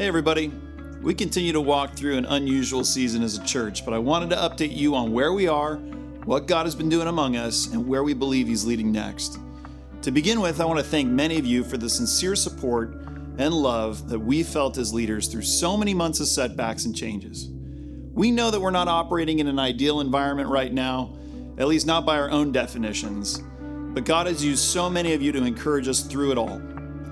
Hey everybody, we continue to walk through an unusual season as a church, but I wanted to update you on where we are, what God has been doing among us, and where we believe He's leading next. To begin with, I want to thank many of you for the sincere support and love that we felt as leaders through so many months of setbacks and changes. We know that we're not operating in an ideal environment right now, at least not by our own definitions, but God has used so many of you to encourage us through it all.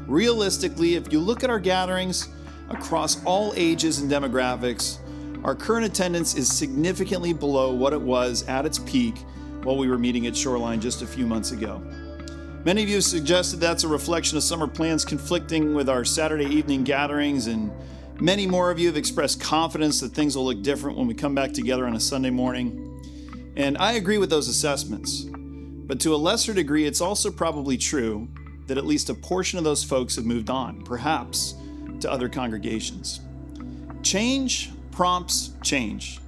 Realistically, if you look at our gatherings, across all ages and demographics, our current attendance is significantly below what it was at its peak while we were meeting at Shoreline just a few months ago. Many of you have suggested that's a reflection of summer plans conflicting with our Saturday evening gatherings, and many more of you have expressed confidence that things will look different when we come back together on a Sunday morning. And I agree with those assessments, but to a lesser degree, it's also probably true that at least a portion of those folks have moved on, perhaps to other congregations. Change prompts change.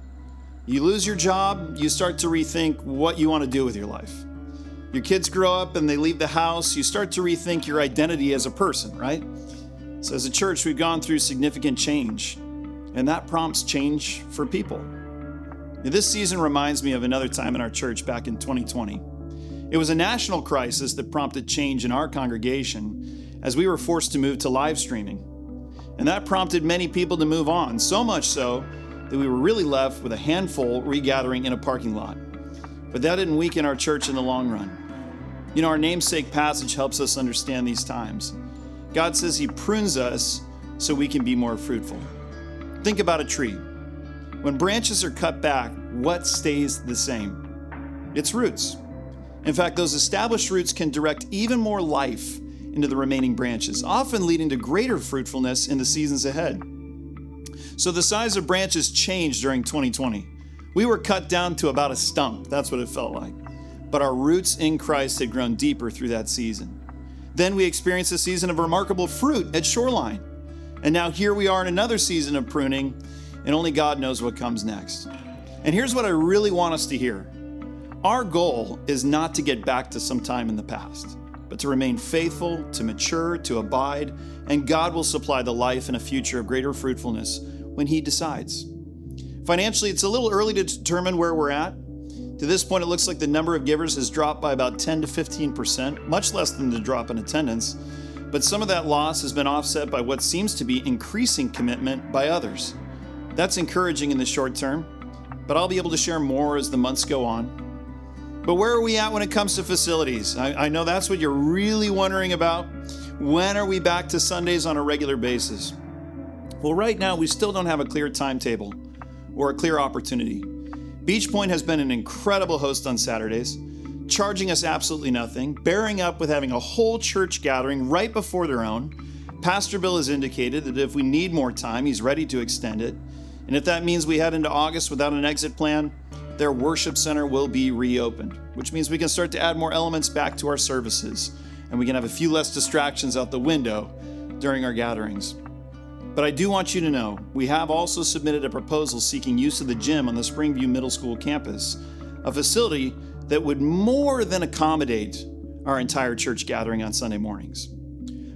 You lose your job, you start to rethink what you want to do with your life. Your kids grow up and they leave the house, you start to rethink your identity as a person, right? So as a church, we've gone through significant change, and that prompts change for people. Now, this season reminds me of another time in our church back in 2020. It was a national crisis that prompted change in our congregation as we were forced to move to live streaming. And that prompted many people to move on, so much so that we were really left with a handful regathering in a parking lot. But that didn't weaken our church in the long run. You know, our namesake passage helps us understand these times. God says He prunes us so we can be more fruitful. Think about a tree. When branches are cut back, what stays the same? Its roots. In fact, those established roots can direct even more life into the remaining branches, often leading to greater fruitfulness in the seasons ahead. So the size of branches changed during 2020. We were cut down to about a stump, that's what it felt like. But our roots in Christ had grown deeper through that season. Then we experienced a season of remarkable fruit at Shoreline. And now here we are in another season of pruning, and only God knows what comes next. And here's what I really want us to hear. Our goal is not to get back to some time in the past, but to remain faithful, to mature, to abide, and God will supply the life and a future of greater fruitfulness when He decides. Financially, it's a little early to determine where we're at. To this point, it looks like the number of givers has dropped by about 10 to 15%, much less than the drop in attendance, but some of that loss has been offset by what seems to be increasing commitment by others. That's encouraging in the short term, but I'll be able to share more as the months go on. But where are we at when it comes to facilities? I know that's what you're really wondering about. When are we back to Sundays on a regular basis? Well, right now, we still don't have a clear timetable or a clear opportunity. Beach Point has been an incredible host on Saturdays, charging us absolutely nothing, bearing up with having a whole church gathering right before their own. Pastor Bill has indicated that if we need more time, he's ready to extend it. And if that means we head into August without an exit plan, their worship center will be reopened, which means we can start to add more elements back to our services, and we can have a few less distractions out the window during our gatherings. But I do want you to know, we have also submitted a proposal seeking use of the gym on the Springview Middle School campus, a facility that would more than accommodate our entire church gathering on Sunday mornings.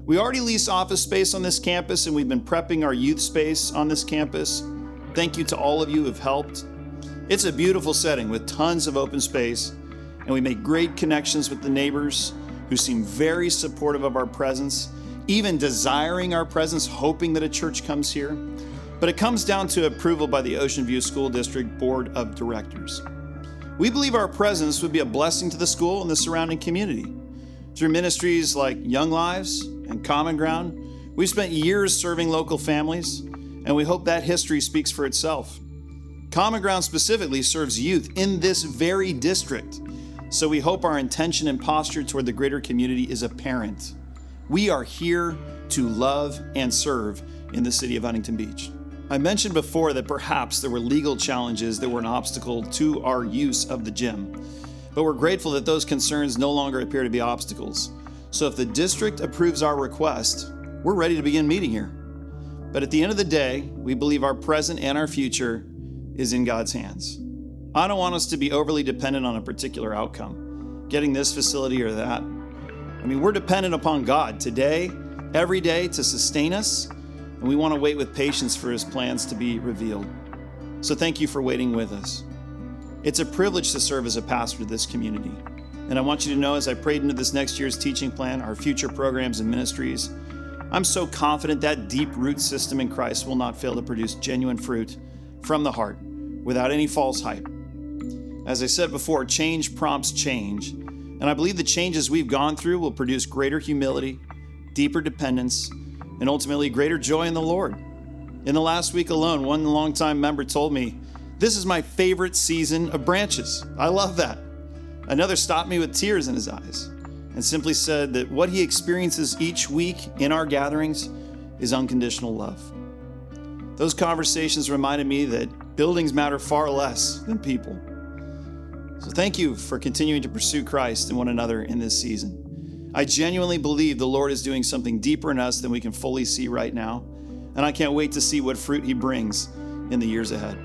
We already lease office space on this campus, and we've been prepping our youth space on this campus. Thank you to all of you who have helped. It's a beautiful setting with tons of open space, and we make great connections with the neighbors who seem very supportive of our presence, even desiring our presence, hoping that a church comes here. But it comes down to approval by the Ocean View School District Board of Directors. We believe our presence would be a blessing to the school and the surrounding community. Through ministries like Young Lives and Common Ground, we've spent years serving local families, and we hope that history speaks for itself. Common Ground specifically serves youth in this very district, so we hope our intention and posture toward the greater community is apparent. We are here to love and serve in the city of Huntington Beach. I mentioned before that perhaps there were legal challenges that were an obstacle to our use of the gym, but we're grateful that those concerns no longer appear to be obstacles. So if the district approves our request, we're ready to begin meeting here. But at the end of the day, we believe our present and our future is in God's hands. I don't want us to be overly dependent on a particular outcome, getting this facility or that. I mean, we're dependent upon God today, every day to sustain us, and and we want to wait with patience for his plans to be revealed. So thank you for waiting with us. It's a privilege to serve as a pastor to this community. And I want you to know, as I prayed into this next year's teaching plan, our future programs and ministries, I'm so confident that deep root system in Christ will not fail to produce genuine fruit from the heart without any false hype. As I said before, change prompts change. And I believe the changes we've gone through will produce greater humility, deeper dependence, and ultimately greater joy in the Lord. In the last week alone, one longtime member told me, "This is my favorite season of branches." I love that. Another stopped me with tears in his eyes and simply said that what he experiences each week in our gatherings is unconditional love. Those conversations reminded me that buildings matter far less than people. So thank you for continuing to pursue Christ and one another in this season. I genuinely believe the Lord is doing something deeper in us than we can fully see right now, and I can't wait to see what fruit he brings in the years ahead.